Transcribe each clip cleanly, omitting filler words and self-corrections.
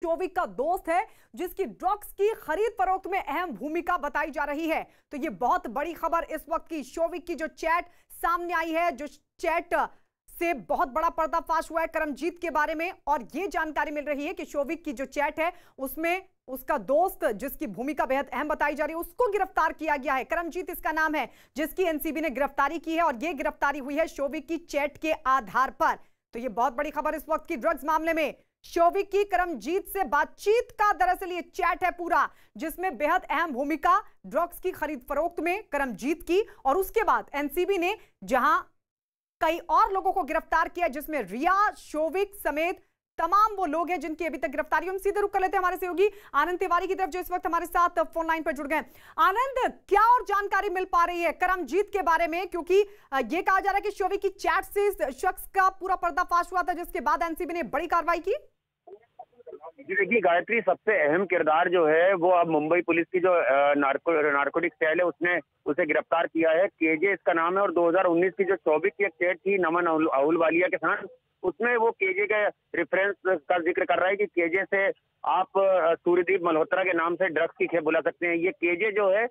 शोविक का दोस्त है, जिसकी ड्रग्स की खरीद फरोख्त में अहम भूमिका बताई जा रही है। तो ये बहुत बड़ी खबर इस वक्त की शोविक की जो चैट सामने आई है, जो चैट से बहुत बड़ा पर्दाफाश हुआ है करमजीत के बारे में, और ये जानकारी मिल रही है कि शोविक की जो चैट है उसमें उसका दोस्त, जिसकी भूमिका बेहद अहम बताई जा रही है, उसको गिरफ्तार किया गया है। करमजीत इसका नाम है, जिसकी एनसीबी ने गिरफ्तारी की है, और ये गिरफ्तारी हुई है शोविक की चैट के आधार पर। तो ये बहुत बड़ी खबर इस वक्त की ड्रग्स मामले में। शोविक की करमजीत से बातचीत का दरअसल ये चैट है पूरा, जिसमें बेहद अहम भूमिका ड्रग्स की खरीद फरोख्त में करमजीत की, और उसके बाद एनसीबी ने जहां कई और लोगों को गिरफ्तार किया, जिसमें रिया, शोविक समेत तमाम वो लोग हैं जिनकी अभी तक गिरफ्तारी। हम सीधे रुक कर लेते हैं हमारे सहयोगी आनंद तिवारी की तरफ, जो इस वक्त हमारे साथ फोन लाइन पर जुड़ गए। आनंद, क्या और जानकारी मिल पा रही है करमजीत के बारे में, क्योंकि ये कहा जा रहा है कि शोविक की चैट से इस शख्स का पूरा पर्दाफाश हुआ था, जिसके बाद एनसीबी ने बड़ी कार्रवाई की। जी देखिए गायत्री, सबसे अहम किरदार जो है वो अब मुंबई पुलिस की जो नार्कोटिक सेल है उसने उसे गिरफ्तार किया है। केजे इसका नाम है, और 2019 की जो शोविक की एक चैट थी नमन अहुलवालिया के साथ, उसमें वो केजे के रेफरेंस का जिक्र कर रहा है कि केजे से आप सूर्यदीप मल्होत्रा के नाम से ड्रग्स की खेप बुला सकते हैं। ये केजे जो है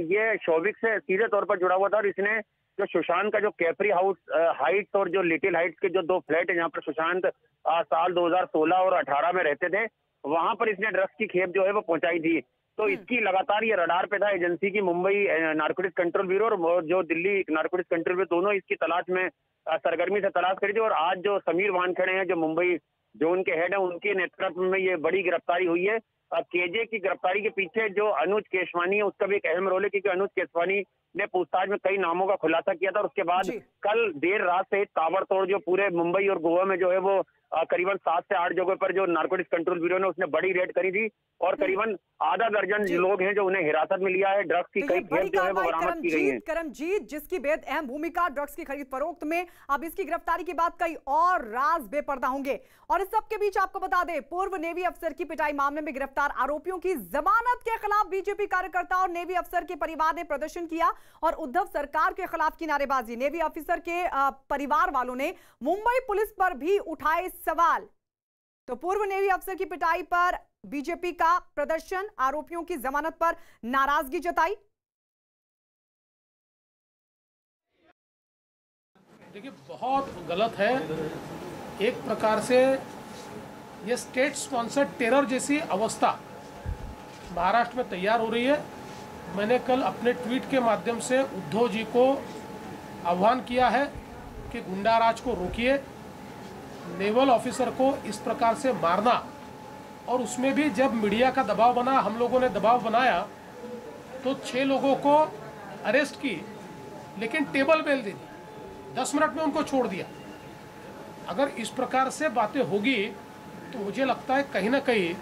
ये शोविक से सीधे तौर पर जुड़ा हुआ था, और इसने जो सुशांत का जो कैफरी हाउस हाइट्स और जो लिटिल हाइट्स के जो 2 फ्लैट है जहाँ पर सुशांत साल 2016 और 18 में रहते थे, वहां पर इसने ड्रग्स की खेप जो है वो पहुंचाई थी। तो इसकी लगातार ये रडार पे था एजेंसी की, मुंबई नार्कोटिक्स कंट्रोल ब्यूरो और जो दिल्ली नार्कोटिक्स कंट्रोल ब्यूरो, दोनों इसकी तलाश में सरगर्मी से तलाश करी थी। और आज जो समीर वानखेड़े हैं, जो मुंबई जोन के हेड है, उनके नेतृत्व में ये बड़ी गिरफ्तारी हुई है। केजे की गिरफ्तारी के पीछे जो अनुज केशवानी है उसका भी एक अहम रोल है, क्योंकि अनुज केशवानी ने पूछताछ में कई नामों का खुलासा किया था। और उसके बाद कल देर रात से ताबड़तोड़ जो पूरे मुंबई और गोवा में जो है वो करीबन 7 से 8 जगहों पर जो नार्कोटिक्स कंट्रोल ब्यूरो ने उसने बड़ी रेड करी थी, और करीबन आधा दर्जन लोग हैं जो उन्हें हिरासत में लिया है। ड्रग्स की कई खेप जो है वो बरामद की गई है। करमजीत, जिसकी बेहद अहम भूमिका ड्रग्स की खरीद फरोख्त में, अब इसकी गिरफ्तारी के बाद कई और राज बेपर्दा होंगे। और इस सबके बीच आपको बता दें, पूर्व नेवी अफसर की पिटाई मामले में गिरफ्तार आरोपियों की जमानत के खिलाफ बीजेपी कार्यकर्ता और नेवी अफसर के परिवार ने प्रदर्शन किया और उद्धव सरकार के खिलाफ की नारेबाजी। नेवी ऑफिसर के परिवार वालों ने मुंबई पुलिस पर भी उठाए सवाल। तो पूर्व नेवी अफसर की पिटाई पर बीजेपी का प्रदर्शन, आरोपियों की जमानत पर नाराजगी जताई। देखिए, बहुत गलत है। एक प्रकार से ये स्टेट स्पॉन्सर्ड टेरर जैसी अवस्था महाराष्ट्र में तैयार हो रही है। मैंने कल अपने ट्वीट के माध्यम से उद्धव जी को आह्वान किया है कि गुंडा राज को रोकिए, नेवल ऑफिसर को इस प्रकार से मारना, और उसमें भी जब मीडिया का दबाव बना, हम लोगों ने दबाव बनाया तो 6 लोगों को अरेस्ट की, लेकिन टेबल बेल दे दी, 10 मिनट में उनको छोड़ दिया। अगर इस प्रकार से बातें होगी तो मुझे लगता है कहीं ना कहीं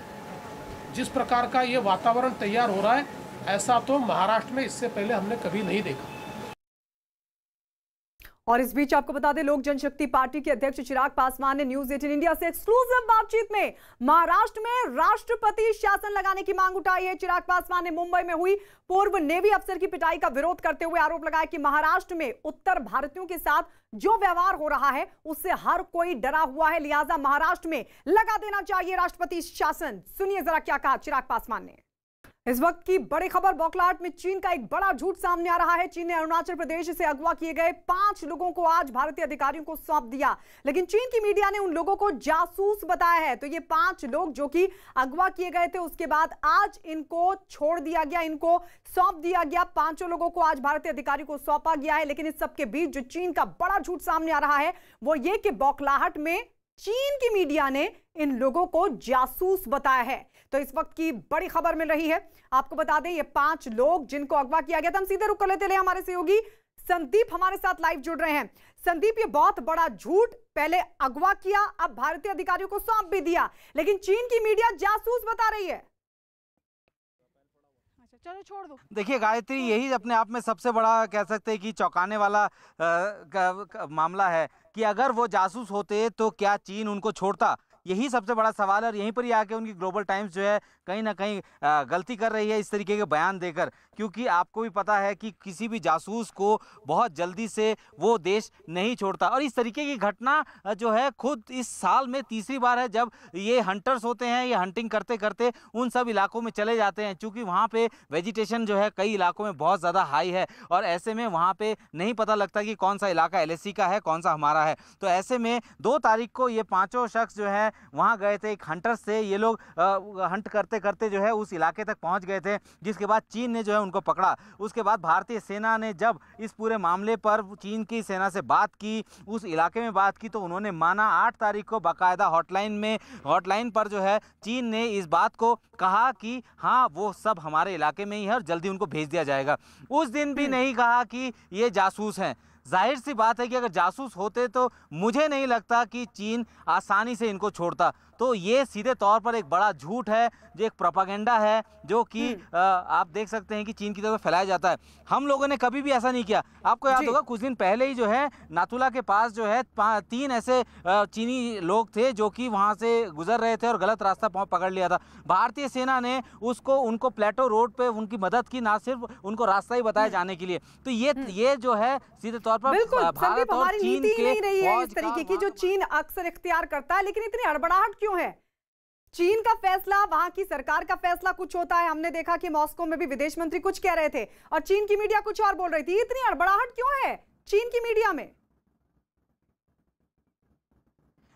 जिस प्रकार का ये वातावरण तैयार हो रहा है, ऐसा तो महाराष्ट्र में इससे पहले हमने कभी नहीं देखा। और इस बीच आपको बता दें, लोक जनशक्ति पार्टी के अध्यक्ष चिराग पासवान ने न्यूज 18 इंडिया से एक्सक्लूसिव बातचीत में महाराष्ट्र में राष्ट्रपति शासन लगाने की मांग उठाई है। चिराग पासवान ने मुंबई में हुई पूर्व नेवी अफसर की पिटाई का विरोध करते हुए आरोप लगाया कि महाराष्ट्र में उत्तर भारतीयों के साथ जो व्यवहार हो रहा है उससे हर कोई डरा हुआ है, लिहाजा महाराष्ट्र में लगा देना चाहिए राष्ट्रपति शासन। सुनिए जरा क्या कहा चिराग पासवान ने। इस वक्त की बड़ी खबर, बौखलाहट में चीन का एक बड़ा झूठ सामने आ रहा है। चीन ने अरुणाचल प्रदेश से अगवा किए गए 5 लोगों को आज भारतीय अधिकारियों को सौंप दिया, लेकिन चीन की मीडिया ने उन लोगों को जासूस बताया है। तो ये 5 लोग जो कि अगवा किए गए थे, उसके बाद आज इनको छोड़ दिया गया, इनको सौंप दिया गया। 5 लोगों को आज भारतीय अधिकारियों को सौंपा गया है। लेकिन इस सबके बीच जो चीन का बड़ा झूठ सामने आ रहा है वो ये कि बौखलाहट में चीन की मीडिया ने इन लोगों को जासूस बताया है। तो इस वक्त की बड़ी खबर मिल रही है, आपको बता दें ये 5 लोग जिनको अगवा किया गया था। हम सीधे रुक कर लेते हैं, हमारे सहयोगी संदीप हमारे साथ लाइव जुड़ रहे हैं। संदीप, ये बहुत बड़ा झूठ, पहले अगवा किया, अब भारतीय अधिकारियों को सौंप भी दिया, लेकिन चीन की मीडिया जासूस बता रही है। चलो छोड़ दो। देखिए गायत्री, यही अपने आप में सबसे बड़ा कह सकते हैं कि चौंकाने वाला मामला है कि अगर वो जासूस होते तो क्या चीन उनको छोड़ता? यही सबसे बड़ा सवाल है और यहीं पर ही आके उनकी ग्लोबल टाइम्स जो है कहीं ना कहीं गलती कर रही है इस तरीके के बयान देकर, क्योंकि आपको भी पता है कि किसी भी जासूस को बहुत जल्दी से वो देश नहीं छोड़ता। और इस तरीके की घटना जो है खुद इस साल में तीसरी बार है जब ये हंटर्स होते हैं, ये हंटिंग करते करते उन सब इलाकों में चले जाते हैं, क्योंकि वहाँ पे वेजिटेशन जो है कई इलाकों में बहुत ज़्यादा हाई है और ऐसे में वहाँ पे नहीं पता लगता कि कौन सा इलाका LAC का है, कौन सा हमारा है। तो ऐसे में 2 तारीख को ये 5 शख्स जो है वहाँ गए थे, एक हंटर्स से ये लोग हंट करते करते जो है उस इलाके तक पहुँच गए थे, जिसके बाद चीन ने जो है उनको पकड़ा। उसके बाद भारतीय सेना ने जब इस पूरे मामले पर चीन की सेना से बात की, उस इलाके में बात की, तो उन्होंने माना। 8 तारीख को बाकायदा हॉटलाइन पर जो है चीन ने इस बात को कहा कि हाँ वो सब हमारे इलाके में ही है और जल्दी उनको भेज दिया जाएगा। उस दिन भी नहीं कहा कि ये जासूस हैं। जाहिर सी बात है कि अगर जासूस होते तो मुझे नहीं लगता कि चीन आसानी से इनको छोड़ता। तो ये सीधे तौर पर एक बड़ा झूठ है, जो एक प्रोपागेंडा है, जो कि आप देख सकते हैं कि चीन की तरफ फैलाया जाता है। हम लोगों ने कभी भी ऐसा नहीं किया। आपको याद होगा कुछ दिन पहले ही जो है नाथुला के पास जो है 3 ऐसे चीनी लोग थे जो कि वहाँ से गुजर रहे थे और गलत रास्ता पकड़ लिया था। भारतीय सेना ने उनको प्लेटो रोड पे उनकी मदद की, ना सिर्फ उनको रास्ता ही बताया जाने के लिए। तो ये जो है सीधे तौर पर भारत और चीन के नहीं रही है इस तरीके की जो चीन अक्सर इख्तियार करता है। लेकिन इतनी हड़बड़ाहट क्यों है? चीन का फैसला, वहां की सरकार का फैसला कुछ होता है। हमने देखा कि मॉस्को में भी विदेश मंत्री कुछ कह रहे थे और चीन की मीडिया कुछ और बोल रही थी। इतनी हड़बड़ाहट क्यों है चीन की मीडिया में?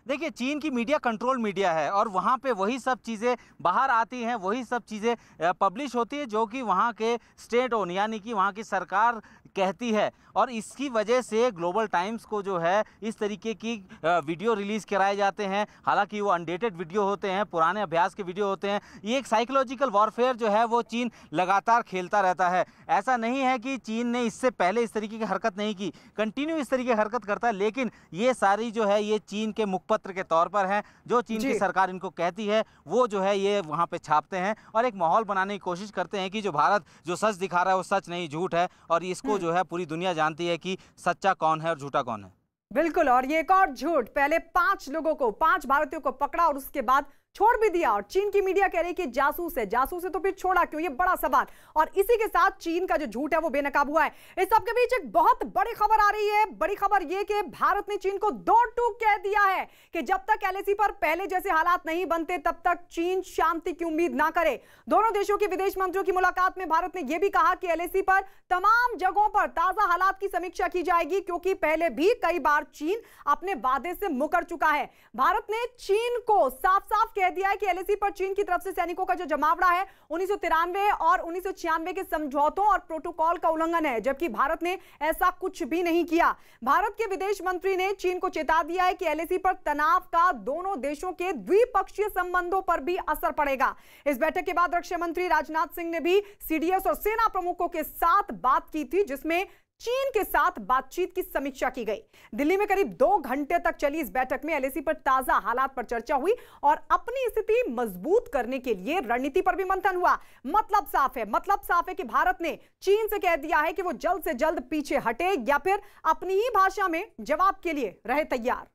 देखिए, चीन की मीडिया कंट्रोल मीडिया है और वहाँ पे वही सब चीज़ें बाहर आती हैं, वही सब चीज़ें पब्लिश होती है जो कि वहाँ के स्टेट ओन यानी कि वहाँ की सरकार कहती है। और इसकी वजह से ग्लोबल टाइम्स को जो है इस तरीके की वीडियो रिलीज़ कराए जाते हैं। हालांकि वो अनडेटेड वीडियो होते हैं, पुराने अभ्यास के वीडियो होते हैं। ये एक साइकोलॉजिकल वॉरफेयर जो है वो चीन लगातार खेलता रहता है। ऐसा नहीं है कि चीन ने इससे पहले इस तरीके की हरकत नहीं की, कंटिन्यू इस तरीके की हरकत करता है। लेकिन ये सारी जो है ये चीन के मुखपत्र के तौर पर है, जो चीन की सरकार इनको कहती है वो जो है ये वहाँ पे छापते हैं और एक माहौल बनाने की कोशिश करते हैं कि जो भारत जो सच दिखा रहा है वो सच नहीं, झूठ है। और इसको जो है पूरी दुनिया जानती है कि सच्चा कौन है और झूठा कौन है। बिल्कुल। और ये एक और झूठ, पहले 5 लोगों को, 5 भारतीयों को पकड़ा और उसके बाद छोड़ भी दिया। और चीन की मीडिया कह रही कि जासूस है। जासूस है तो फिर छोड़ा क्यों? ये बड़ा सवाल। और इसी के साथ चीन का जो झूठ है वो बेनकाब हुआ है। इस सबके बीच एक बहुत बड़ी खबर आ रही है। बड़ी खबर ये कि भारत ने चीन को 2 टूक कह दिया है कि जब तक LAC पर पहले जैसे हालात नहीं बनते तब तक चीन शांति की उम्मीद ना करे। दोनों देशों के विदेश मंत्रियों की मुलाकात में भारत ने यह भी कहा कि LAC पर तमाम जगहों पर ताजा हालात की समीक्षा की जाएगी, क्योंकि पहले भी कई बार चीन अपने वादे से मुकर चुका है। भारत ने चीन को साफ साफ कह दिया है कि LAC पर चीन की तरफ से सैनिकों का जो जमावड़ा है 1993 और 1996 के समझौतों और प्रोटोकॉल का उल्लंघन है, जबकि भारत ने ऐसा कुछ भी नहीं किया। भारत के विदेश मंत्री ने चीन को चेता दिया है कि LAC पर तनाव का दोनों देशों के द्विपक्षीय संबंधों पर भी असर पड़ेगा। इस बैठक के बाद रक्षा मंत्री राजनाथ सिंह ने भी CDS और सेना प्रमुखों के साथ बात की थी, जिसमें चीन के साथ बातचीत की समीक्षा की गई। दिल्ली में करीब 2 घंटे तक चली इस बैठक में LAC पर ताजा हालात पर चर्चा हुई और अपनी स्थिति मजबूत करने के लिए रणनीति पर भी मंथन हुआ। मतलब साफ है कि भारत ने चीन से कह दिया है कि वो जल्द से जल्द पीछे हटे या फिर अपनी ही भाषा में जवाब के लिए रहे तैयार।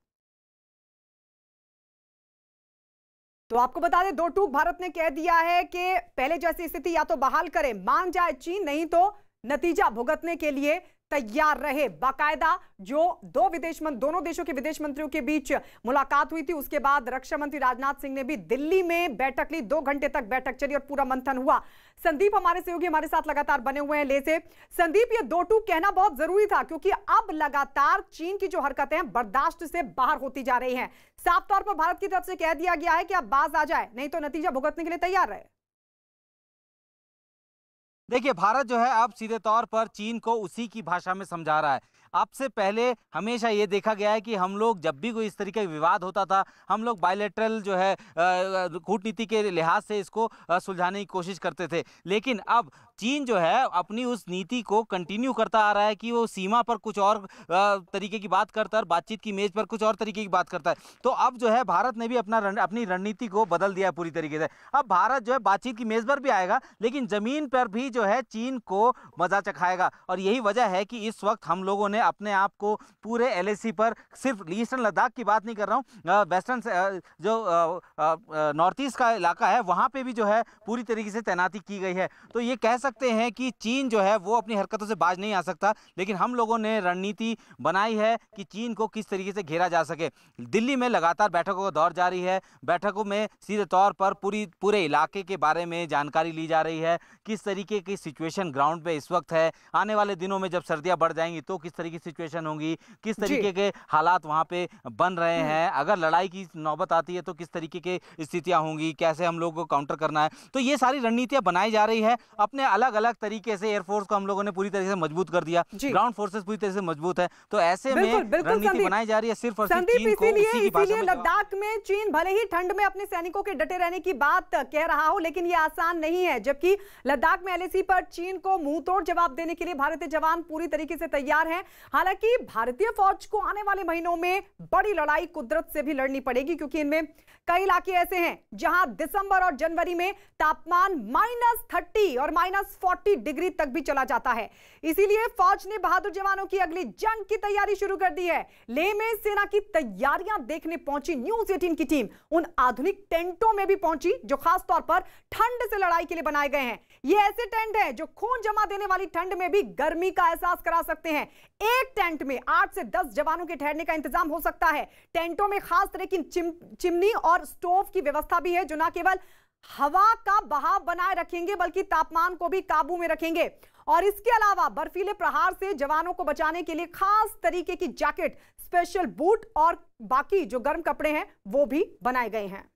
तो आपको बता दें, 2 टूक भारत ने कह दिया है कि पहले जैसी स्थिति या तो बहाल करे, मान जाए चीन, नहीं तो नतीजा भुगतने के लिए तैयार रहे। बाकायदा जो दोनों देशों के विदेश मंत्रियों के बीच मुलाकात हुई थी, उसके बाद रक्षा मंत्री राजनाथ सिंह ने भी दिल्ली में बैठक ली। 2 घंटे तक बैठक चली और पूरा मंथन हुआ। संदीप हमारे सहयोगी हमारे साथ लगातार बने हुए हैं ले से। संदीप, ये 2 टूक कहना बहुत जरूरी था, क्योंकि अब लगातार चीन की जो हरकतें हैं बर्दाश्त से बाहर होती जा रही हैं। साफ तौर पर भारत की तरफ से कह दिया गया है कि अब बाज आ जाए, नहीं तो नतीजा भुगतने के लिए तैयार रहे। देखिए, भारत जो है अब सीधे तौर पर चीन को उसी की भाषा में समझा रहा है। अब से पहले हमेशा ये देखा गया है कि हम लोग जब भी कोई इस तरीके का विवाद होता था, हम लोग बायलैटरल जो है कूटनीति के लिहाज से इसको सुलझाने की कोशिश करते थे। लेकिन अब चीन जो है अपनी उस नीति को कंटिन्यू करता आ रहा है कि वो सीमा पर कुछ और तरीके की बात करता है और बातचीत की मेज पर कुछ और तरीके की बात करता है। तो अब जो है भारत ने भी अपनी रणनीति को बदल दिया है पूरी तरीके से। अब भारत जो है बातचीत की मेज पर भी आएगा, लेकिन जमीन पर भी जो है चीन को मजा चखाएगा। और यही वजह है कि इस वक्त हम लोगों ने अपने आप को पूरे LAC पर, सिर्फ ईस्टर्न लद्दाख की बात नहीं कर रहा हूँ, वेस्टर्न जो नॉर्थ ईस्ट का इलाका है वहाँ पे भी जो है पूरी तरीके से तैनाती की गई है। तो ये कह सकते हैं कि चीन जो है वो अपनी हरकतों से बाज नहीं आ सकता, लेकिन हम लोगों ने रणनीति बनाई है कि चीन को किस तरीके से घेरा जा सके। दिल्ली में लगातार बैठकों का दौर जारी है। बैठकों में सीधे तौर पर पूरे इलाके के बारे में जानकारी ली जा रही है, किस तरीके की सिचुएशन ग्राउंड पे इस वक्त है, आने वाले दिनों में जब सर्दियां बढ़ जाएंगी तो किस तरीके की सिचुएशन होगी, किस तरीके के हालात वहां पे बन रहे हैं, अगर लड़ाई की नौबत आती है तो किस तरीके की स्थितियां होंगी, कैसे हम लोगों को काउंटर करना है। तो ये सारी रणनीतियां बनाई जा रही है अपने अलग अलग तरीके से। एयरफोर्स को हम लोगों ने पूरी तरीके से मजबूत कर दिया, ग्राउंड फोर्सेस पूरी तरह से मजबूत है। तो ऐसे में रणनीति बनाई जा रही है सिर्फ और सिर्फ चीन को उसी की भाषा में। लद्दाख में चीन भले ही ठंड में अपने सैनिकों के डटे रहने की बात कह रहा हो, लेकिन ये आसान नहीं है। जबकि लद्दाख में LAC पर चीन को मुंह तोड़ जवाब देने के लिए भारतीय जवान पूरी तरीके से तैयार हैं। हालांकि भारतीय फौज को आने वाले महीनों में बड़ी लड़ाई कुदरत से भी लड़नी पड़ेगी, क्योंकि इनमें कई इलाके ऐसे हैं जहां दिसंबर और जनवरी में तापमान -30 और -40 डिग्री तक भी चला जाता है। इसीलिए फौज ने बहादुर जवानों की अगली जंग की तैयारी शुरू कर दी है। लेह में सेना की तैयारियां देखने पहुंची न्यूज़ 18 की टीम उन आधुनिक टेंटों में भी पहुंची जो खास तौर पर ठंड से लड़ाई के लिए बनाए गए हैं। ये ऐसे टेंट हैं जो खून जमा देने वाली ठंड में भी गर्मी का एहसास करा सकते हैं। एक टेंट में 8 से 10 जवानों के ठहरने का इंतजाम हो सकता है। टेंटों में खास तरह की चिमनी और स्टोव की व्यवस्था भी है जो न केवल हवा का बहाव बनाए रखेंगे बल्कि तापमान को भी काबू में रखेंगे। और इसके अलावा बर्फीले प्रहार से जवानों को बचाने के लिए खास तरीके की जैकेट, स्पेशल बूट और बाकी जो गर्म कपड़े हैं वो भी बनाए गए हैं।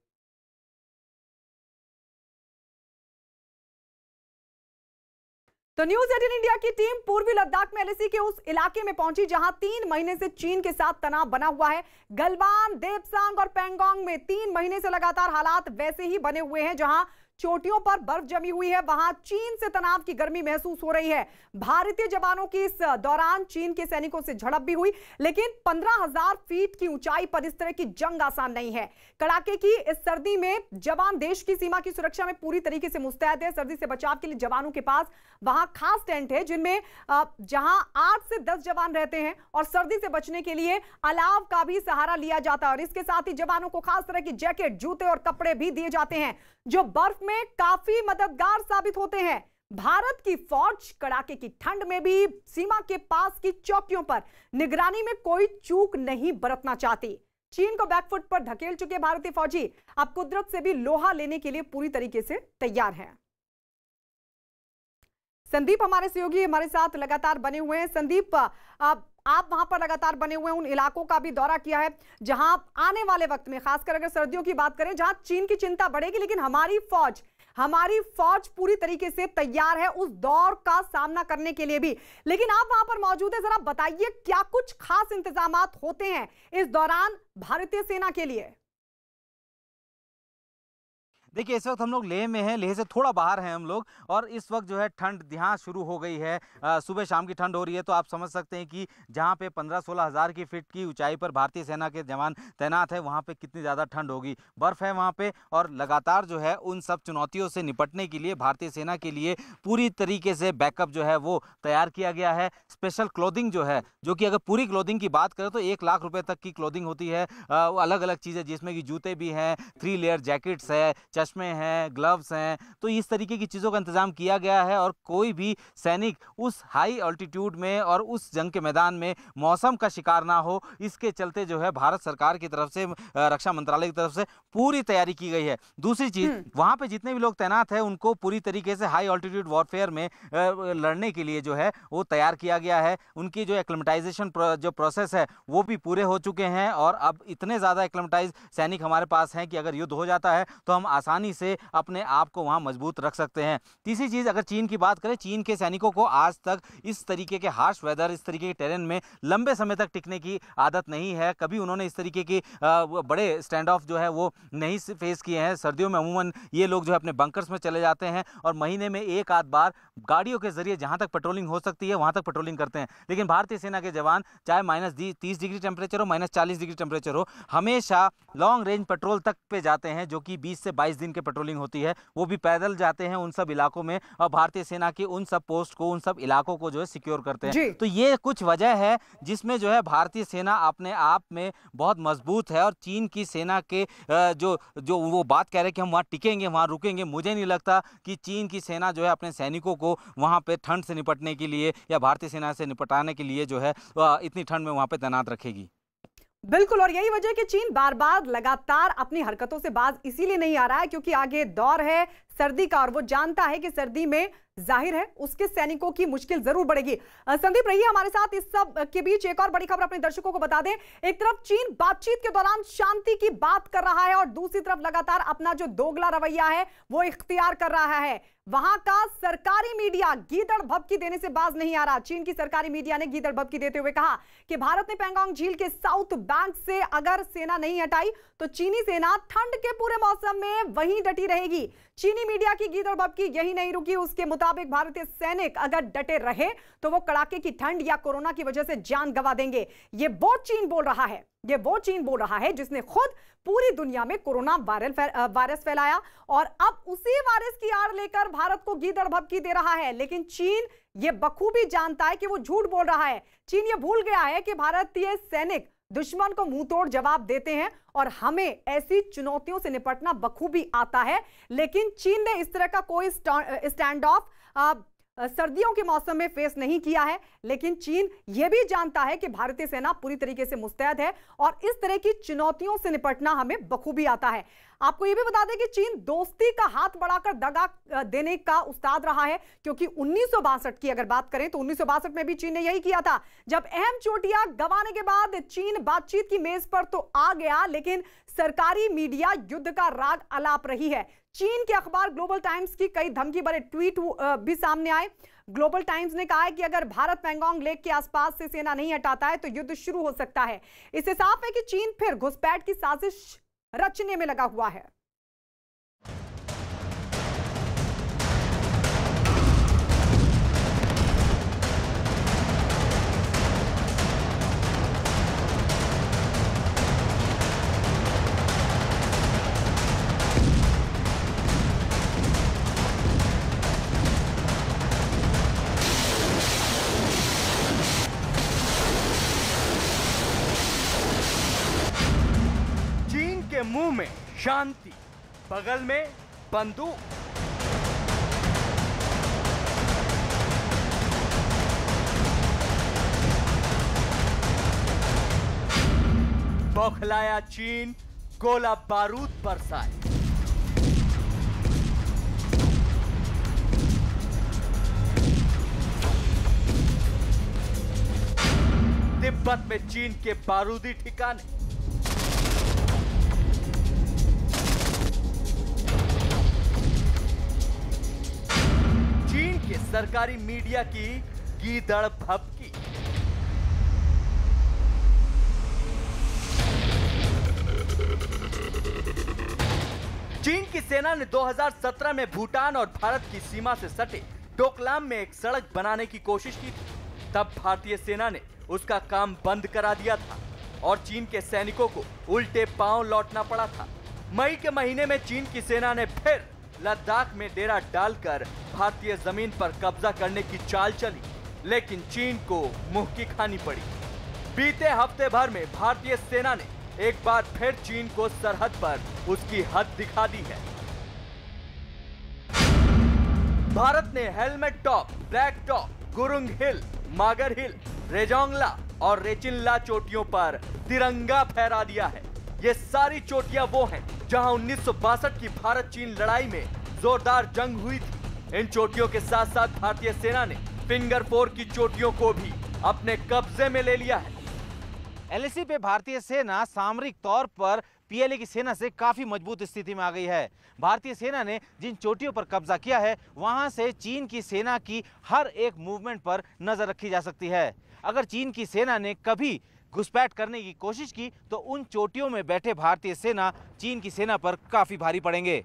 तो न्यूज़ 18 इंडिया की टीम पूर्वी लद्दाख में LAC के उस इलाके में पहुंची जहां 3 महीने से चीन के साथ तनाव बना हुआ है। गलवान, देपसांग और पैंगोंग में 3 महीने से लगातार हालात वैसे ही बने हुए हैं। जहां चोटियों पर बर्फ जमी हुई है वहां चीन से तनाव की गर्मी महसूस हो रही है। भारतीय जवानों की इस दौरान चीन के सैनिकों से झड़प भी हुई, लेकिन 15,000 फीट की ऊंचाई पर इस तरह की जंग आसान नहीं है। कड़ाके की इस सर्दी में जवान देश की सीमा की सुरक्षा में पूरी तरीके से मुस्तैद है। सर्दी से बचाव के लिए जवानों के पास वहां खास टेंट है जिनमें जहां 8 से 10 जवान रहते हैं और सर्दी से बचने के लिए अलाव का भी सहारा लिया जाता है। और इसके साथ ही जवानों को खास तरह की जैकेट, जूते और कपड़े भी दिए जाते हैं जो बर्फ में काफी मददगार साबित होते हैं। भारत की फौज कड़ाके की ठंड में भी सीमा के पास की चौकियों पर निगरानी में कोई चूक नहीं बरतना चाहती। चीन को बैकफुट पर धकेल चुके भारतीय फौजी अब कुदरत से भी लोहा लेने के लिए पूरी तरीके से तैयार हैं। संदीप हमारे सहयोगी हमारे साथ लगातार बने हुए हैं। संदीप, आप वहां पर लगातार बने हुए हैं, उन इलाकों का भी दौरा किया है जहां आने वाले वक्त में, खासकर अगर सर्दियों की बात करें, जहां चीन की चिंता बढ़ेगी, लेकिन हमारी फौज पूरी तरीके से तैयार है उस दौर का सामना करने के लिए भी। लेकिन आप वहां पर मौजूद है, जरा बताइए क्या कुछ खास इंतजामात होते हैं इस दौरान भारतीय सेना के लिए? देखिए, इस वक्त हम लोग लेह में हैं, लेह से थोड़ा बाहर हैं हम लोग, और इस वक्त जो है ठंड यहाँ शुरू हो गई है। सुबह शाम की ठंड हो रही है, तो आप समझ सकते हैं कि जहाँ पे 15-16 हज़ार की फीट की ऊंचाई पर भारतीय सेना के जवान तैनात है वहाँ पे कितनी ज़्यादा ठंड होगी। बर्फ़ है वहाँ पे, और लगातार जो है उन सब चुनौतियों से निपटने के लिए भारतीय सेना के लिए पूरी तरीके से बैकअप जो है वो तैयार किया गया है। स्पेशल क्लोथिंग जो है, जो कि अगर पूरी क्लोथिंग की बात करें तो 1 लाख रुपये तक की क्लोथिंग होती है। अलग अलग चीज़ें जिसमें कि जूते भी हैं, 3 लेयर जैकेट्स है, चश्मे हैं, ग्लव्स हैं, तो इस तरीके की चीज़ों का इंतजाम किया गया है। और कोई भी सैनिक उस हाई ऑल्टीट्यूड में और उस जंग के मैदान में मौसम का शिकार ना हो, इसके चलते जो है भारत सरकार की तरफ से, रक्षा मंत्रालय की तरफ से पूरी तैयारी की गई है। दूसरी चीज़, वहाँ पे जितने भी लोग तैनात हैं उनको पूरी तरीके से हाई ऑल्टीट्यूड वॉरफेयर में लड़ने के लिए जो है वो तैयार किया गया है। उनकी जो एक्लिमेटाइजेशन जो प्रोसेस है वो भी पूरे हो चुके हैं, और अब इतने ज़्यादा एक्लिमेटाइज सैनिक हमारे पास हैं कि अगर युद्ध हो जाता है तो हम आसानी से अपने आप को वहां मजबूत रख सकते हैं। तीसरी चीज, अगर चीन की बात करें, चीन के सैनिकों को आज तक इस तरीके के हार्श वेदर, इस तरीके के टेरेन में लंबे समय तक टिकने की आदत नहीं है। कभी उन्होंने इस तरीके के बड़े स्टैंड ऑफ जो है वो नहीं फेस किए हैं। सर्दियों में अमूमन ये लोग जो है अपने बंकर्स में चले जाते हैं और महीने में 1 आध बार गाड़ियों के जरिए जहां तक पेट्रोलिंग हो सकती है वहां तक पेट्रोलिंग करते हैं। लेकिन भारतीय सेना के जवान, चाहे -30 डिग्री टेम्परेचर हो, -40 डिग्री टेम्परेचर हो, हमेशा लॉन्ग रेंज पेट्रोल तक पे जाते हैं, जो कि 20 से 22 दिन की पेट्रोलिंग होती है, वो भी पैदल जाते हैं उन सब इलाकों में और भारतीय सेना की उन सब पोस्ट को, उन सब इलाकों को जो है सिक्योर करते हैं। तो ये कुछ वजह है जिसमें जो है भारतीय सेना अपने आप में बहुत मजबूत है। और चीन की सेना के जो वो बात कह रहे हैं कि हम वहाँ टिकेंगे, वहाँ रुकेंगे, मुझे नहीं लगता कि चीन की सेना जो है अपने सैनिकों को वहाँ पे ठंड से निपटने के लिए या भारतीय सेना से निपटाने के लिए जो है इतनी ठंड में वहाँ पे तैनात रखेगी। बिल्कुल, और यही वजह है कि चीन बार बार लगातार अपनी हरकतों से बाज इसीलिए नहीं आ रहा है क्योंकि आगे दौर है सर्दी का और वो जानता है कि सर्दी में जाहिर है उसके सैनिकों की मुश्किल जरूर बढ़ेगी। संदीप रहिए हमारे साथ। इस सब के बीच एक और बड़ी खबर अपने दर्शकों को बता दें। एक तरफ चीन बातचीत के दौरान शांति की बात कर रहा है और दूसरी तरफ लगातार अपना जो दोगला रवैया है वो इख्तियार कर रहा है। वहां का सरकारी मीडिया गीदड़ भभकी देने से बाज नहीं आ रहा। चीन की सरकारी मीडिया ने गीदड़ भभकी देते हुए कहा कि भारत ने पैंगोंग झील के साउथ बैंक से अगर सेना नहीं हटाई तो चीनी सेना ठंड के पूरे मौसम में वहीं डटी रहेगी। चीनी मीडिया की गीदड़ भभकी यही नहीं रुकी। उसके मुताबिक भारतीय सैनिक अगर डटे रहे तो वो कड़ाके की ठंड या कोरोना की वजह से जान गंवा देंगे। ये वो चीन बोल रहा है, ये वो चीन बोल रहा है जिसने खुद पूरी दुनिया में कोरोना वायरस फैलाया और अब उसी वायरस की आड़ लेकर भारत को गीदड़ भभकी दे रहा है। लेकिन चीन ये बखूबी जानता है कि वो झूठ बोल रहा है। चीन ये भूल गया है कि भारतीय सैनिक दुश्मन को मुंह तोड़ जवाब देते हैं और हमें ऐसी चुनौतियों से निपटना बखूबी आता है। लेकिन चीन ने इस तरह का कोई स्टैंड ऑफ सर्दियों के मौसम में फेस नहीं किया है। लेकिन चीन यह भी जानता है कि भारतीय सेना पूरी तरीके से मुस्तैद है और इस तरह की चुनौतियों से निपटना हमें बखूबी आता है। आपको यह भी बता दें कि चीन दोस्ती का हाथ बढ़ाकर दगा देने का उस्ताद रहा है क्योंकि 1962 की अगर बात करें तो 1962 में भी चीन ने यही किया था। जब अहम चोटियां गंवाने के बाद चीन बातचीत की मेज पर तो आ गया, लेकिन सरकारी मीडिया युद्ध का राग अलाप रही है। चीन के अखबार ग्लोबल टाइम्स की कई धमकी भरे ट्वीट भी सामने आए। ग्लोबल टाइम्स ने कहा है कि अगर भारत पैंगोंग लेक के आसपास से सेना नहीं हटाता है तो युद्ध शुरू हो सकता है। इससे साफ है कि चीन फिर घुसपैठ की साजिश रचने में लगा हुआ है। मुंह में शांति, बगल में बंदूक। बौखलाया चीन गोला बारूद बरसाए। तिब्बत में चीन के बारूदी ठिकाने। चीन के सरकारी मीडिया की गीदड़ भभकी। चीन की सेना ने 2017 में भूटान और भारत की सीमा से सटे डोकलाम में एक सड़क बनाने की कोशिश की थी। तब भारतीय सेना ने उसका काम बंद करा दिया था और चीन के सैनिकों को उल्टे पांव लौटना पड़ा था। मई के महीने में चीन की सेना ने फिर लद्दाख में डेरा डालकर भारतीय जमीन पर कब्जा करने की चाल चली, लेकिन चीन को मुंह की खानी पड़ी। बीते हफ्ते भर में भारतीय सेना ने एक बार फिर चीन को सरहद पर उसकी हद दिखा दी है। भारत ने Helmet Top, Black Top, Gurung Hill, Magar Hill, Rezang La और रेचिनला चोटियों पर तिरंगा फहरा दिया है। ये सारी चोटियां वो हैं जहां 1962 की भारत चीन लड़ाई में जोरदार जंग हुई थी। इन चोटियों के साथ साथ भारतीय सेना ने फिंगर 4 की चोटियों को भी अपने कब्जे में ले लिया है। एलएसी पे भारतीय सेना सामरिक तौर पर पीएलए की सेना से काफी मजबूत स्थिति में आ गई है। भारतीय सेना ने जिन चोटियों पर कब्जा किया है वहां से चीन की सेना की हर एक मूवमेंट पर नजर रखी जा सकती है। अगर चीन की सेना ने कभी घुसपैठ करने की कोशिश की तो उन चोटियों में बैठे भारतीय सेना चीन की सेना पर काफी भारी पड़ेंगे।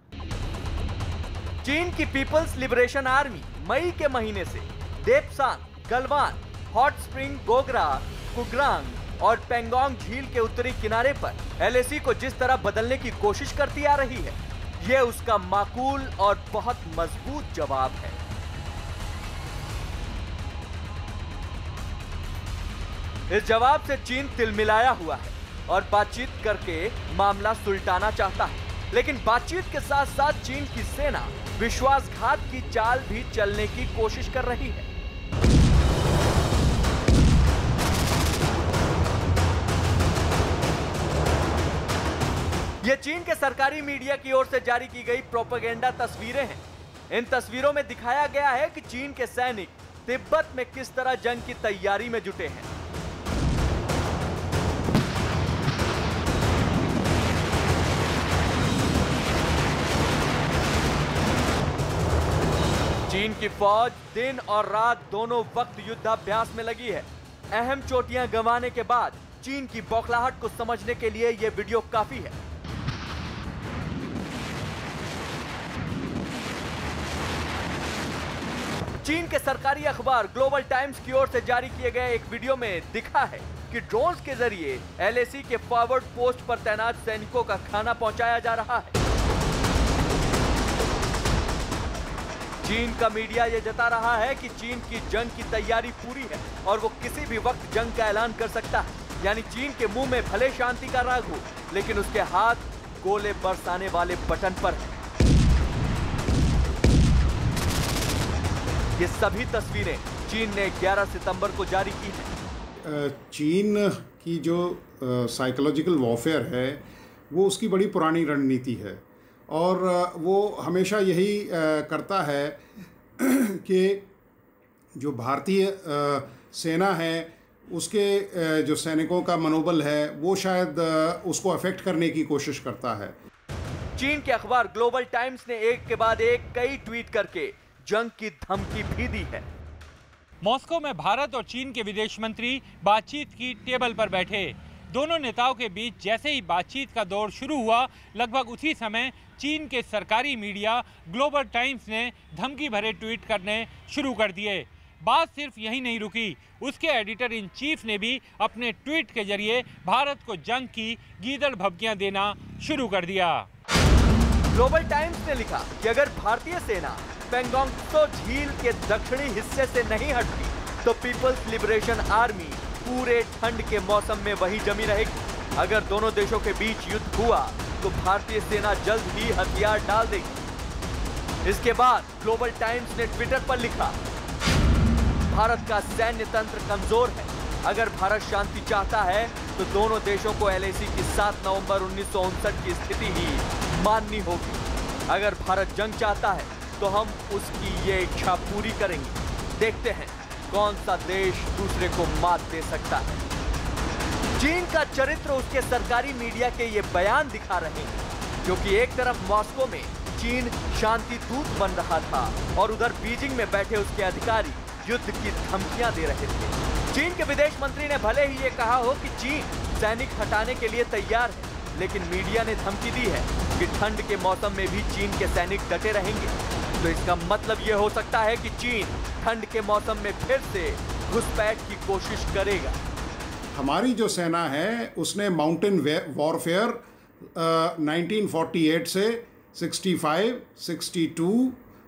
चीन की पीपल्स लिबरेशन आर्मी मई के महीने से देपसांग, गलवान, हॉट स्प्रिंग, गोगरा, कुग्रांग और पैंगोंग झील के उत्तरी किनारे पर एलएसी को जिस तरह बदलने की कोशिश करती आ रही है, ये उसका माकूल और बहुत मजबूत जवाब है। इस जवाब से चीन तिलमिलाया हुआ है और बातचीत करके मामला सुलटाना चाहता है, लेकिन बातचीत के साथ साथ चीन की सेना विश्वासघात की चाल भी चलने की कोशिश कर रही है। ये चीन के सरकारी मीडिया की ओर से जारी की गई प्रोपेगेंडा तस्वीरें हैं। इन तस्वीरों में दिखाया गया है कि चीन के सैनिक तिब्बत में किस तरह जंग की तैयारी में जुटे हैं। चीन की फौज दिन और रात दोनों वक्त युद्धाभ्यास में लगी है। अहम चोटियां गंवाने के बाद चीन की बौखलाहट को समझने के लिए यह वीडियो काफी है। चीन के सरकारी अखबार ग्लोबल टाइम्स की ओर से जारी किए गए एक वीडियो में दिखा है कि ड्रोन्स के जरिए LAC के फॉरवर्ड पोस्ट पर तैनात सैनिकों का खाना पहुंचाया जा रहा है। चीन का मीडिया यह जता रहा है कि चीन की जंग की तैयारी पूरी है और वो किसी भी वक्त जंग का ऐलान कर सकता है। यानी चीन के मुंह में भले शांति का राग हो, लेकिन उसके हाथ गोले बरसाने वाले बटन पर है। ये सभी तस्वीरें चीन ने 11 सितंबर को जारी की हैं। चीन की जो साइकोलॉजिकल वॉरफेयर है वो उसकी बड़ी पुरानी रणनीति है और वो हमेशा यही करता है कि जो भारतीय सेना है उसके जो सैनिकों का मनोबल है वो शायद उसको अफेक्ट करने की कोशिश करता है। चीन के अखबार ग्लोबल टाइम्स ने एक के बाद एक कई ट्वीट करके जंग की धमकी भी दी है। मॉस्को में भारत और चीन के विदेश मंत्री बातचीत की टेबल पर बैठे। दोनों नेताओं के बीच जैसे ही बातचीत का दौर शुरू हुआ, लगभग उसी समय चीन के सरकारी मीडिया ग्लोबल टाइम्स ने धमकी भरे ट्वीट करने शुरू कर दिए। बात सिर्फ यही नहीं रुकी, उसके एडिटर इन चीफ ने भी अपने ट्वीट के जरिए भारत को जंग की गीदड़ भभकियां देना शुरू कर दिया। ग्लोबल टाइम्स ने लिखा कि अगर भारतीय सेना पेंगोंग त्सो झील के दक्षिणी हिस्से से नहीं हटती तो पीपल्स लिबरेशन आर्मी पूरे ठंड के मौसम में वही जमी रहेगी। अगर दोनों देशों के बीच युद्ध हुआ तो भारतीय सेना जल्द ही हथियार डाल देगी। इसके बाद ग्लोबल टाइम्स ने ट्विटर पर लिखा, भारत का सैन्य तंत्र कमजोर है। अगर भारत शांति चाहता है तो दोनों देशों को LAC की 7 नवंबर 1959 की स्थिति ही माननी होगी। अगर भारत जंग चाहता है तो हम उसकी ये इच्छा पूरी करेंगे। देखते हैं कौन सा देश दूसरे को मात दे सकता है। चीन का चरित्र उसके सरकारी मीडिया के ये बयान दिखा रहे हैं, क्योंकि एक तरफ मॉस्को में चीन शांति दूत बन रहा था और उधर बीजिंग में बैठे उसके अधिकारी युद्ध की धमकियां दे रहे थे। चीन के विदेश मंत्री ने भले ही ये कहा हो कि चीन सैनिक हटाने के लिए तैयार है, लेकिन मीडिया ने धमकी दी है कि ठंड के मौसम में भी चीन के सैनिक डटे रहेंगे। तो इसका मतलब ये हो सकता है कि चीन ठंड के मौसम में फिर से घुसपैठ की कोशिश करेगा। हमारी जो सेना है उसने माउंटेन वॉरफेयर 1948 से 65, 62,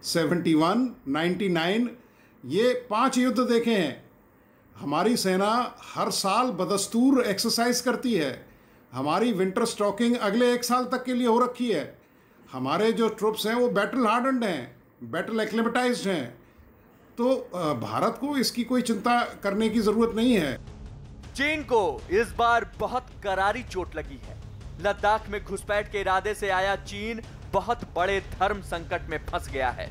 71, 99 ये 5 युद्ध देखे हैं। हमारी सेना हर साल बदस्तूर एक्सरसाइज करती है। हमारी विंटर स्टॉकिंग अगले 1 साल तक के लिए हो रखी है। हमारे जो ट्रुप्स हैं वो बैटल हार्डन्ड हैं, बैटल एक्लेमेटाइज्ड हैं। तो भारत को इसकी कोई चिंता करने की जरूरत नहीं है। चीन को इस बार बहुत करारी चोट लगी है। लद्दाख में घुसपैठ के इरादे से आया चीन बहुत बड़े धर्म संकट में फंस गया है।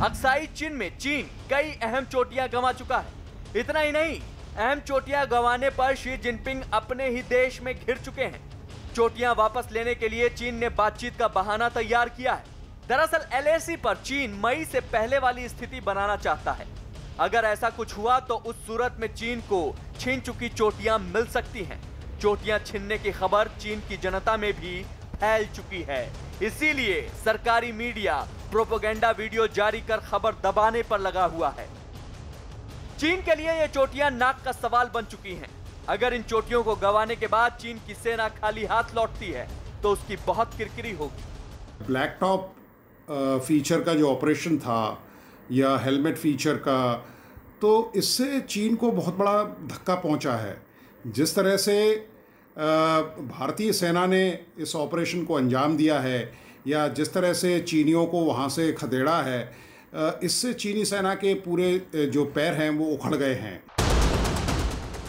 अक्साई चीन में चीन कई अहम चोटियां गंवा चुका है। इतना ही नहीं, अहम चोटियां गंवाने पर शी जिनपिंग अपने ही देश में घिर चुके हैं। चोटियां वापस लेने के लिए चीन ने बातचीत का बहाना तैयार किया है। दरअसल LAC पर चीन मई से पहले वाली स्थिति बनाना चाहता है। अगर ऐसा कुछ हुआ तो उस सूरत में चीन को छीन चुकी चोटियां मिल सकती हैं। चोटियां छीनने की खबर चीन की जनता में भी फैल चुकी है। इसीलिए सरकारी मीडिया प्रोपेगेंडा वीडियो जारी कर खबर दबाने पर लगा हुआ है। चीन के लिए ये चोटियां नाक का सवाल बन चुकी हैं। अगर इन चोटियों को गंवाने के बाद चीन की सेना खाली हाथ लौटती है तो उसकी बहुत किरकिरी होगी। ब्लैक टॉप फीचर का जो ऑपरेशन था या हेलमेट फीचर का, तो इससे चीन को बहुत बड़ा धक्का पहुंचा है। जिस तरह से भारतीय सेना ने इस ऑपरेशन को अंजाम दिया है या जिस तरह से चीनियों को वहाँ से खदेड़ा है, इससे चीनी सेना के पूरे जो पैर हैं वो उखड़ गए हैं।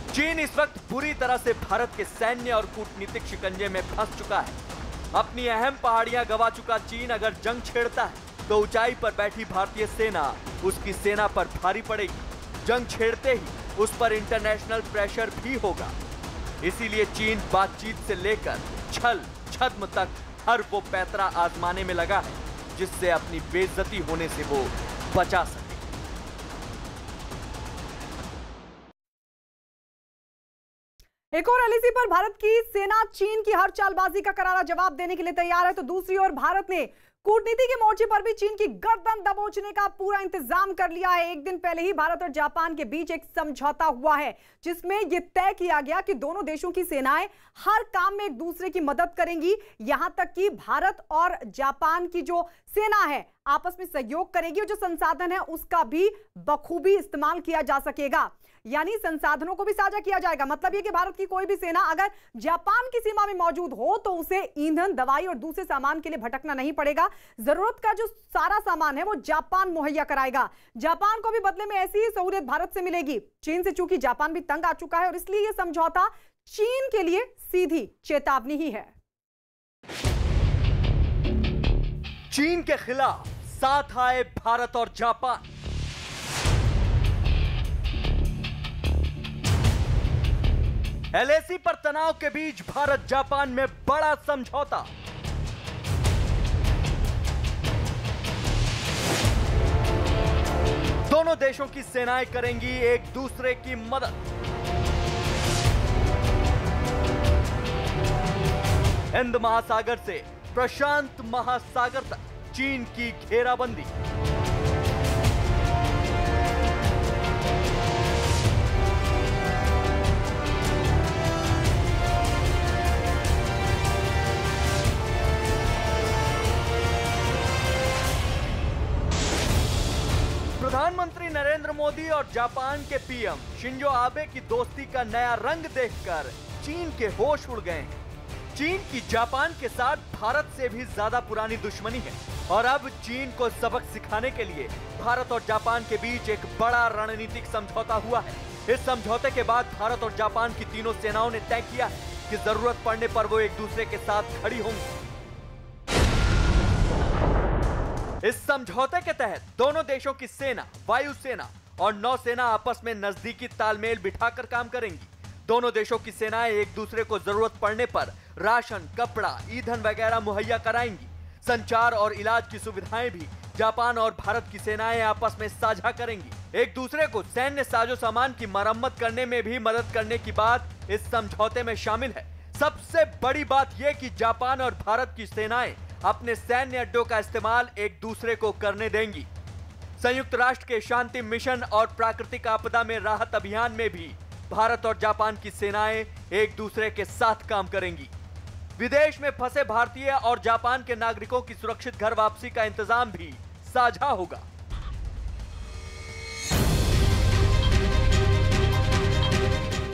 चीन इस वक्त बुरी तरह से भारत के सैन्य और कूटनीतिक शिकंजे में फंस चुका है। अपनी अहम पहाड़ियां गंवा चुका चीन अगर जंग छेड़ता है तो ऊंचाई पर बैठी भारतीय सेना उसकी सेना पर भारी पड़ेगी। जंग छेड़ते ही उस पर इंटरनेशनल प्रेशर भी होगा। इसीलिए चीन बातचीत से लेकर छल छद्म तक हर वो पैतरा आजमाने में लगा है जिससे अपनी बेइज्जती होने से वो बचा सके। एक और एलएसी पर भारत की सेना चीन की हर चालबाजी का करारा जवाब देने के लिए तैयार है, तो दूसरी ओर भारत ने कूटनीति के मोर्चे पर भी चीन की गर्दन दबोचने का पूरा इंतजाम कर लिया है। एक दिन पहले ही भारत और जापान के बीच एक समझौता हुआ है जिसमें यह तय किया गया कि दोनों देशों की सेनाएं हर काम में एक दूसरे की मदद करेंगी। यहां तक कि भारत और जापान की जो सेना है आपस में सहयोग करेगी और जो संसाधन है उसका भी बखूबी इस्तेमाल किया जा सकेगा, यानी संसाधनों को भी साझा किया जाएगा। मतलब यह कि भारत की कोई भी सेना अगर जापान की सीमा में मौजूद हो तो उसे ईंधन, दवाई और दूसरे सामान के लिए भटकना नहीं पड़ेगा। जरूरत का जो सारा सामान है वो जापान मुहैया कराएगा। जापान को भी बदले में ऐसी ही सहूलियत भारत से मिलेगी। चीन से चूंकि जापान भी तंग आ चुका है और इसलिए यह समझौता चीन के लिए सीधी चेतावनी ही है। चीन के खिलाफ साथ आए भारत और जापान। एलएसी पर तनाव के बीच भारत जापान में बड़ा समझौता। दोनों देशों की सेनाएं करेंगी एक दूसरे की मदद। हिंद महासागर से प्रशांत महासागर तक चीन की घेराबंदी। प्रधानमंत्री नरेंद्र मोदी और जापान के पीएम शिंजो आबे की दोस्ती का नया रंग देखकर चीन के होश उड़ गए हैं। चीन की जापान के साथ भारत से भी ज्यादा पुरानी दुश्मनी है और अब चीन को सबक सिखाने के लिए भारत और जापान के बीच एक बड़ा रणनीतिक समझौता हुआ है। इस समझौते के बाद भारत और जापान की तीनों सेनाओं ने तय किया है कि जरूरत पड़ने पर वो एक दूसरे के साथ खड़ी होंगी। इस समझौते के तहत दोनों देशों की सेना, वायुसेना और नौसेना आपस में नजदीकी तालमेल बिठाकर काम करेंगी। दोनों देशों की सेनाएं एक दूसरे को जरूरत पड़ने पर राशन, कपड़ा, ईंधन वगैरह मुहैया कराएंगी। संचार और इलाज की सुविधाएं भी जापान और भारत की सेनाएं आपस में साझा करेंगी। एक दूसरे को सैन्य साजो सामान की मरम्मत करने में भी मदद करने की बात इस समझौते में शामिल है। सबसे बड़ी बात यह कि जापान और भारत की सेनाएं अपने सैन्य अड्डों का इस्तेमाल एक दूसरे को करने देंगी। संयुक्त राष्ट्र के शांति मिशन और प्राकृतिक आपदा में राहत अभियान में भी भारत और जापान की सेनाएं एक दूसरे के साथ काम करेंगी। विदेश में फंसे भारतीय और जापान के नागरिकों की सुरक्षित घर वापसी का इंतजाम भी साझा होगा।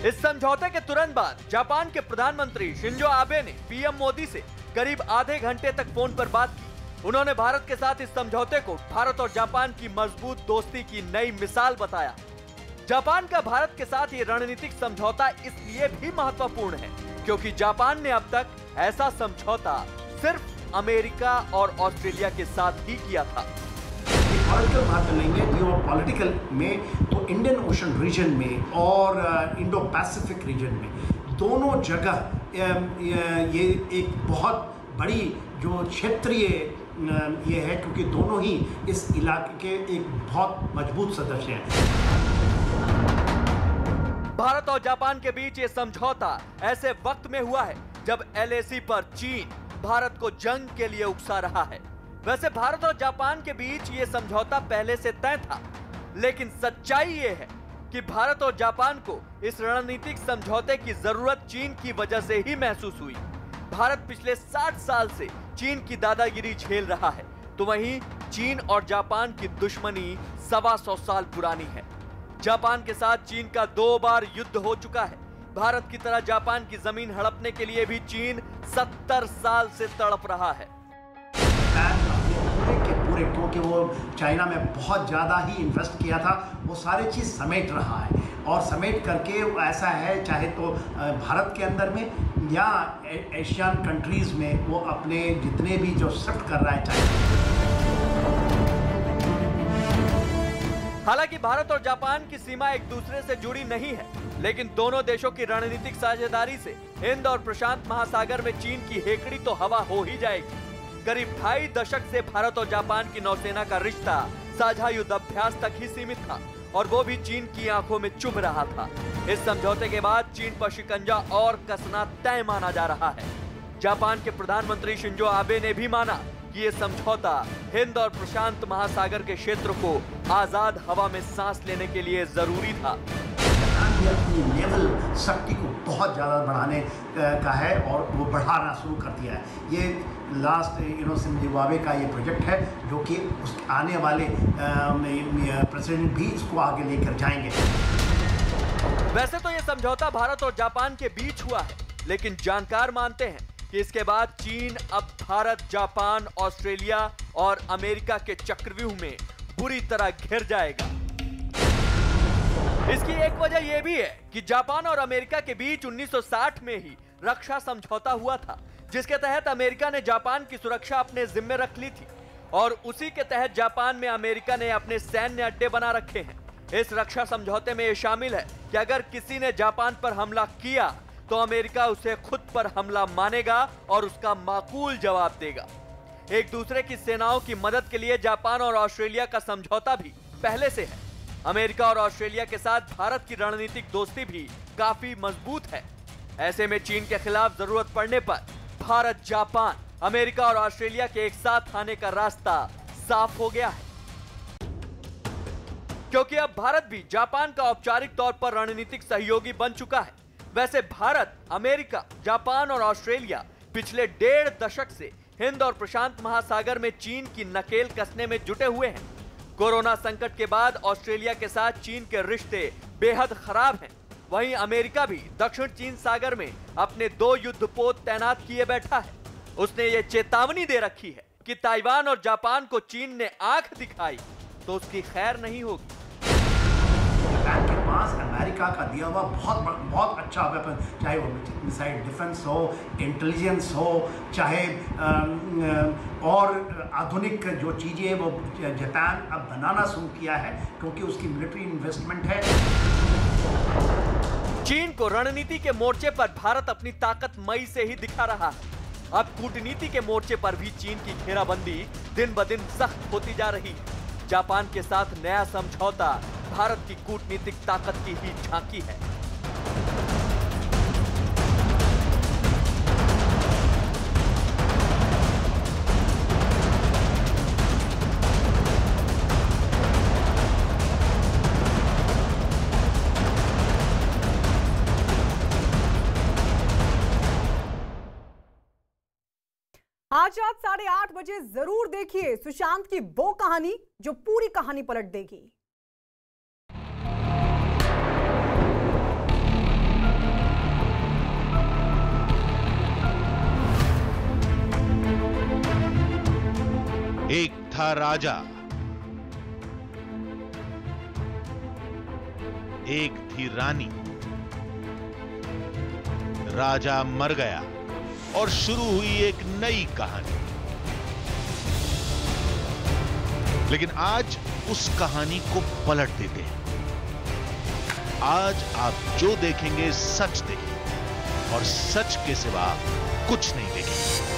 इस समझौते के तुरंत बाद जापान के प्रधानमंत्री शिंजो आबे ने पीएम मोदी से करीब आधे घंटे तक फोन पर बात की। उन्होंने भारत के साथ इस समझौते को भारत और जापान की मजबूत दोस्ती की नई मिसाल बताया। जापान का भारत के साथ ये रणनीतिक समझौता इसलिए भी महत्वपूर्ण है क्योंकि जापान ने अब तक ऐसा समझौता सिर्फ अमेरिका और ऑस्ट्रेलिया के साथ ही किया था। पॉलिटिकल बात करेंगे जियो पॉलिटिकल में तो इंडियन ओशन रीजन में और इंडो पैसिफिक रीजन में दोनों जगह ये एक बहुत बड़ी जो क्षेत्रीय ये है क्योंकि दोनों ही इस इलाके के एक बहुत मजबूत सदस्य हैं। भारत और जापान के बीच ये समझौता ऐसे वक्त में हुआ है जब एलएसी पर चीन भारत को जंग के लिए उकसा रहा है। वैसे भारत और जापान के बीच ये समझौता पहले से तय था, लेकिन सच्चाई ये है कि भारत और जापान को इस रणनीतिक समझौते की जरूरत चीन की वजह से ही महसूस हुई। भारत पिछले 60 साल से चीन की दादागिरी झेल रहा है, तो वहीं चीन और जापान की दुश्मनी 125 साल पुरानी है। जापान के साथ चीन का 2 बार युद्ध हो चुका है। भारत की तरह जापान की जमीन हड़पने के लिए भी चीन 70 साल से तड़प रहा है। पूरे क्योंकि वो चाइना में बहुत ज़्यादा ही इन्वेस्ट किया था, वो सारी चीज़ समेट रहा है और समेट करके ऐसा है, चाहे तो भारत के अंदर में या एशियन कंट्रीज़ में वो अपने जितने भी जो शिफ्ट कर रहा है चाइना। हालांकि भारत और जापान की सीमा एक दूसरे से जुड़ी नहीं है, लेकिन दोनों देशों की रणनीतिक साझेदारी से हिंद और प्रशांत महासागर में चीन की हेकड़ी तो हवा हो ही जाएगी। करीब 2.5 दशक से भारत और जापान की नौसेना का रिश्ता साझा युद्ध अभ्यास तक ही सीमित था और वो भी चीन की आंखों में चुभ रहा था। इस समझौते के बाद चीन पर शिकंजा और कसना तय माना जा रहा है। जापान के प्रधानमंत्री शिंजो आबे ने भी माना कि ये समझौता हिंद और प्रशांत महासागर के क्षेत्र को आजाद हवा में सांस लेने के लिए जरूरी था। अपनी नेवल शक्ति को बहुत ज़्यादा बढ़ाने का है और वो बढ़ाना शुरू कर दिया है। ये लास्ट जिम्बाब्वे का ये प्रोजेक्ट है जो कि आने वाले प्रेसिडेंट भी इसको आगे लेकर जाएंगे। वैसे तो ये समझौता भारत और जापान के बीच हुआ है, लेकिन जानकार मानते हैं कि इसके बाद चीन अब भारत, जापान, ऑस्ट्रेलिया और अमेरिका के चक्रव्यूह में बुरी तरह घिर जाएगा। इसकी एक वजह यह भी है कि जापान और अमेरिका के बीच 1960 में ही रक्षा समझौता हुआ था, जिसके तहत अमेरिका ने जापान की सुरक्षा अपने जिम्मे रख ली थी और उसी के तहत जापान में अमेरिका ने अपने सैन्य अड्डे बना रखे हैं। इस रक्षा समझौते में यह शामिल है कि अगर किसी ने जापान पर हमला किया तो अमेरिका उसे खुद पर हमला मानेगा और उसका माकूल जवाब देगा। एक दूसरे की सेनाओं की मदद के लिए जापान और ऑस्ट्रेलिया का समझौता भी पहले से है। अमेरिका और ऑस्ट्रेलिया के साथ भारत की रणनीतिक दोस्ती भी काफी मजबूत है। ऐसे में चीन के खिलाफ जरूरत पड़ने पर भारत, जापान, अमेरिका और ऑस्ट्रेलिया के एक साथ आने का रास्ता साफ हो गया है, क्योंकि अब भारत भी जापान का औपचारिक तौर पर रणनीतिक सहयोगी बन चुका है। वैसे भारत, अमेरिका, जापान और ऑस्ट्रेलिया पिछले 1.5 दशक से हिंद और प्रशांत महासागर में चीन की नकेल कसने में जुटे हुए हैं। कोरोना संकट के बाद ऑस्ट्रेलिया के साथ चीन के रिश्ते बेहद खराब हैं। वहीं अमेरिका भी दक्षिण चीन सागर में अपने 2 युद्धपोत तैनात किए बैठा है। उसने ये चेतावनी दे रखी है कि ताइवान और जापान को चीन ने आंख दिखाई तो उसकी खैर नहीं होगी। जापान के पास अमेरिका का दिया हुआ बहुत अच्छा वेपन, चाहे वो मिसाइल डिफेंस हो, इंटेलिजेंस हो, चाहे और आधुनिक जो चीज़ें वो जापान अब बनाना शुरू किया है क्योंकि उसकी मिलिट्री इन्वेस्टमेंट है। चीन को रणनीति के मोर्चे पर भारत अपनी ताकत मई से ही दिखा रहा है। अब कूटनीति के मोर्चे पर भी चीन की घेराबंदी दिन ब दिन सख्त होती जा रही है। जापान के साथ नया समझौता भारत की कूटनीतिक ताकत की ही झांकी है। आज रात 8:30 बजे जरूर देखिए सुशांत की वो कहानी जो पूरी कहानी पलट देगी। एक था राजा, एक थी रानी। राजा मर गया और शुरू हुई एक नई कहानी। लेकिन आज उस कहानी को पलट देते हैं। आज आप जो देखेंगे सच देखेंगे और सच के सिवा कुछ नहीं देखेंगे।